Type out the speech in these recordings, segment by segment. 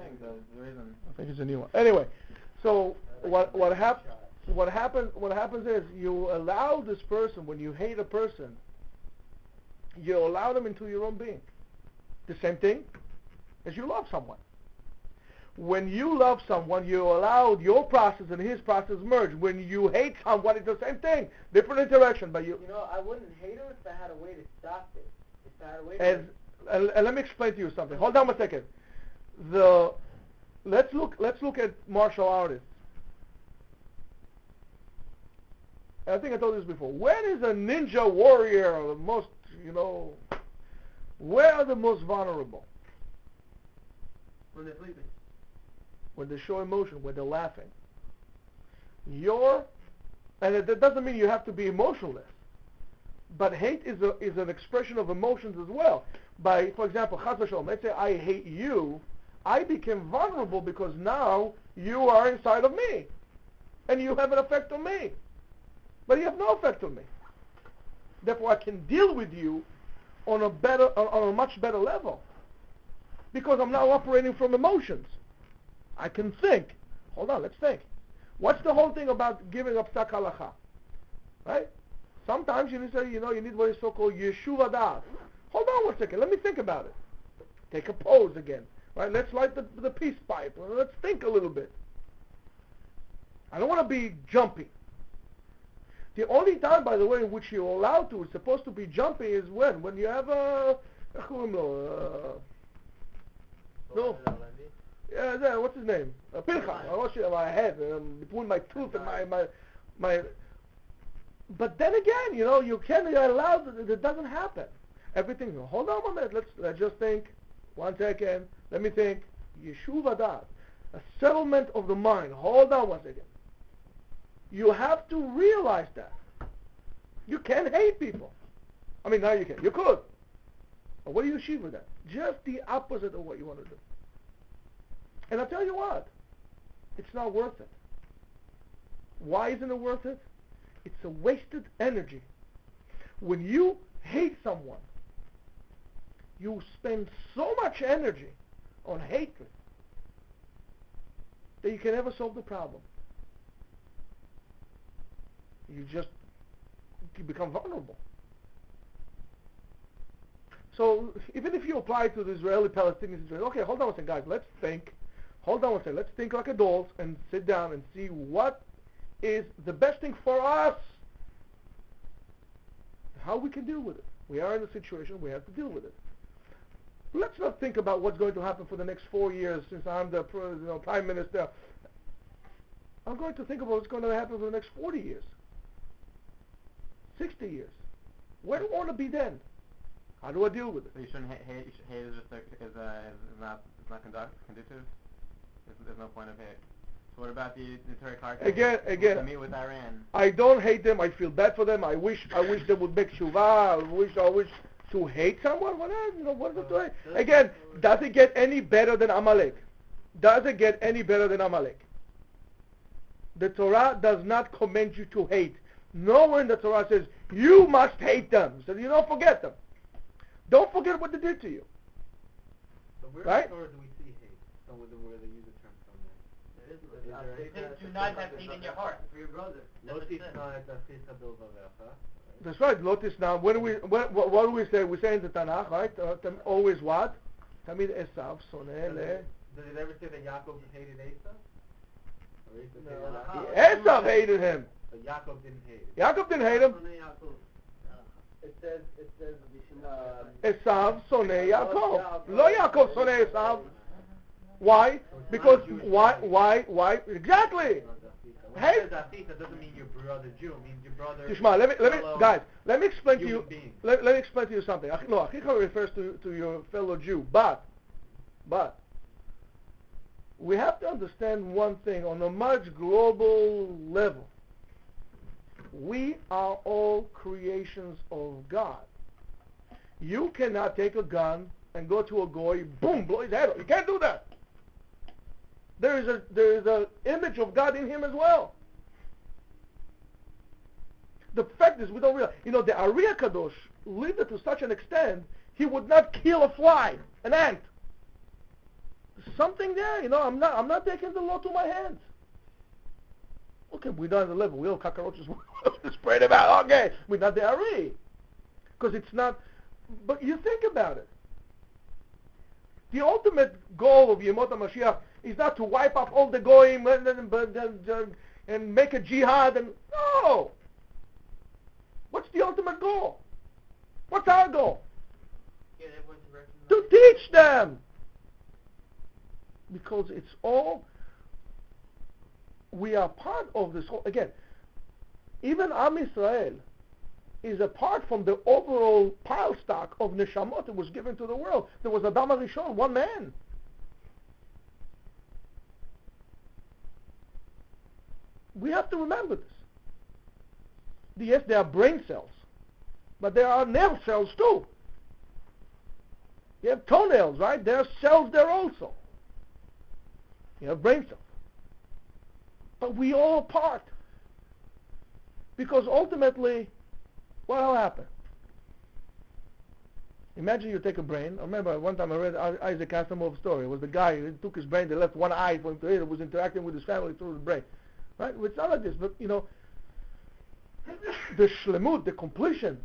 think so. There isn't. I think it's a new one. Anyway, so what happens is you allow this person, when you hate a person, you allow them into your own being. The same thing as you love someone. When you love someone, you allow your process and his process merge. When you hate someone, it's the same thing. Different interaction, but you... You know, I wouldn't hate him if I had a way to stop it. If I had a way to... And let me explain to you something. Hold on 1 second. Let's look at martial artists. I think I told you this before. When is a ninja warrior the most, where are the most vulnerable? When they're sleeping. When they show emotion, when they're laughing. And that doesn't mean you have to be emotionless. But hate is an expression of emotions as well. For example, Chas v'Shalom, let's say I hate you, I became vulnerable because now you are inside of me. And you have an effect on me. But you have no effect on me. Therefore I can deal with you on a much better level. Because I'm now operating from emotions. I can think. Hold on, let's think. What's the whole thing about giving up psak halacha? Right? Sometimes you need to say, you need what is so-called Yeshiva das. Hold on 1 second, let me think about it. Take a pose again. Right? Let's light the peace pipe. Let's think a little bit. I don't want to be jumpy. The only time, by the way, in which you're allowed to, it's supposed to be jumpy, is when you have what's his name? Pilcha. I watch it in my head, between my tooth and my. But then again, you can't allow that doesn't happen. Everything. Hold on 1 minute. Let's just think. 1 second. Let me think. Yeshuva das, a settlement of the mind. Hold on 1 second. You have to realize that you can't hate people. I mean, now you can. You could. But what do you achieve with that? Just the opposite of what you want to do. And I'll tell you what, it's not worth it. Why isn't it worth it? It's a wasted energy. When you hate someone, you spend so much energy on hatred that you can never solve the problem. You become vulnerable. So even if you apply to the Israeli-Palestinian situation, okay, hold on 1 second, guys, let's think. Hold on 1 second, let's think like adults and sit down and see what is the best thing for us. How we can deal with it. We are in a situation, we have to deal with it. Let's not think about what's going to happen for the next 4 years since I'm the Prime Minister. I'm going to think about what's going to happen for the next 40 years. 60 years. Where do I want to be then? How do I deal with it? So you shouldn't hate. Hate is just not conducive. There's no point of hate. So what about the Torah cartel? Again. Meet with Iran. I don't hate them. I feel bad for them. I wish they would make shuvah. I wish to hate someone. What is it to hate? Again, does it get any better than Amalek? Does it get any better than Amalek? The Torah does not command you to hate. Nowhere in the Torah says, you must hate them. So you don't forget them. Don't forget what they did to you. So where right? in the Torah do we see hate? So where they use the term somewhere? Do not have hate in your heart for your brother. That's right. Lotus now. What do we say? We say in the Tanakh, right? Always what? Tamid Esav soneh le. Does it ever say that Yaakov hated Esau? Esav hated him. But Yaakov didn't hate him. Yaakov didn't hate him. It says Esav soneh Yaakov. Lo Yaakov soneh Esav. Why? Because why? Exactly. Hey, that doesn't mean your brother Jew. It means your brother. Tishma, let me explain to you. Being. Let me explain to you something. No, Achicha refers to your fellow Jew, but we have to understand one thing on a much global level. We are all creations of God. You cannot take a gun and go to a goy, boom, blow his head off. You can't do that. There is a image of God in him as well. The fact is, we don't realize. The Ariya Kadosh lived it to such an extent, he would not kill a fly, an ant. something there. I'm not taking the law to my hands. Okay, we're not at the level. We all cockroaches. We spread them out. Okay, we're not there already. Because it's not. But you think about it. The ultimate goal of Yemot HaMashiach is not to wipe out all the goyim and make a jihad. No. What's the ultimate goal? What's our goal? Get everyone to recognize. To teach them. Because it's all, we are part of this whole, again, even Am Yisrael is apart from the overall pile stock of neshamot that was given to the world. There was Adam HaRishon, one man. We have to remember this. Yes, there are brain cells, but there are nerve cells too. You have toenails, right? There are cells there also. You have brain cells. But we all part. Because ultimately, what will happen? Imagine you take a brain. I remember one time I read Isaac Asimov's story. It was the guy who took his brain, they left one eye for him to eat. It was interacting with his family through the brain. Right? It's not like this, but the shlemut, the completion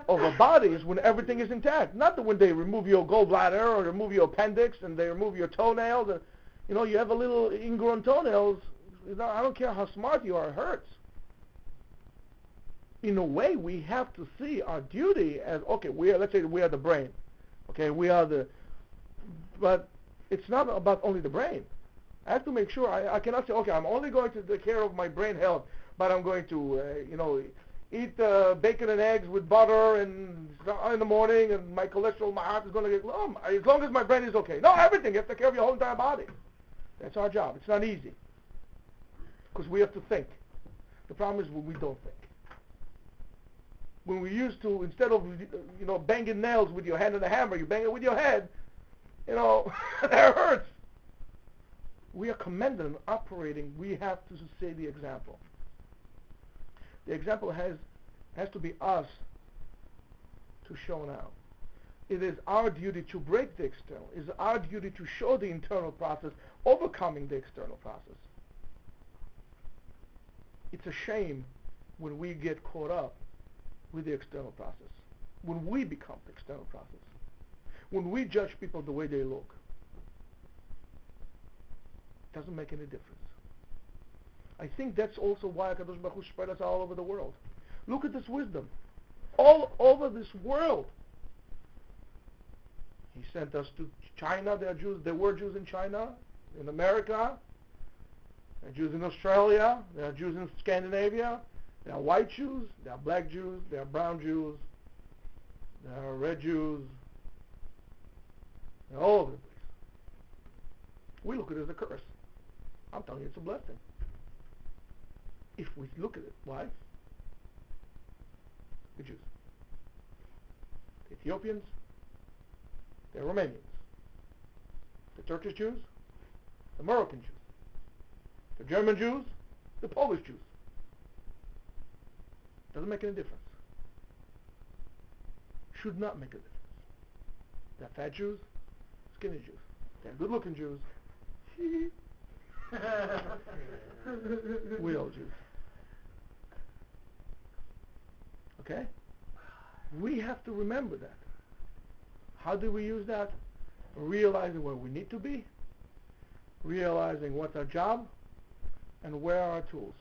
of a body is when everything is intact. Not that when they remove your gallbladder or remove your appendix and they remove your toenails. And, you have a little ingrown toenails. I don't care how smart you are, it hurts. In a way, we have to see our duty as, okay, let's say we are the brain. Okay, but it's not about only the brain. I have to make sure, I cannot say, okay, I'm only going to take care of my brain health, but I'm going to, eat bacon and eggs with butter and in the morning, and my cholesterol, my heart is going to get low. As long as my brain is okay. No, everything. You have to take care of your whole entire body. That's our job. It's not easy. Because we have to think. The problem is when we don't think. When we used to, instead of, banging nails with your hand and a hammer, you bang it with your head, that hurts. We are commanded in operating. We have to say the example. The example has to be us to show now. It is our duty to break the external. It is our duty to show the internal process, overcoming the external process. It's a shame when we get caught up with the external process. When we become the external process. When we judge people the way they look. It doesn't make any difference. I think that's also why HaKadosh Baruch Hu spread us all over the world. Look at this wisdom. All over this world. He sent us to China. There are Jews. There were Jews in China, in America. There are Jews in Australia. There are Jews in Scandinavia. There are white Jews. There are black Jews. There are brown Jews. There are red Jews. They're all over the place. We look at it as a curse. I'm telling you, it's a blessing. If we look at it, why? The Jews. The Ethiopians, the Romanians, the Turkish Jews, the Moroccan Jews, the German Jews, the Polish Jews. Doesn't make any difference. Should not make a difference. They're fat Jews, skinny Jews. They're good-looking Jews. We all Jews. Okay? We have to remember that. How do we use that? Realizing where we need to be, realizing what's our job, and where are our tools.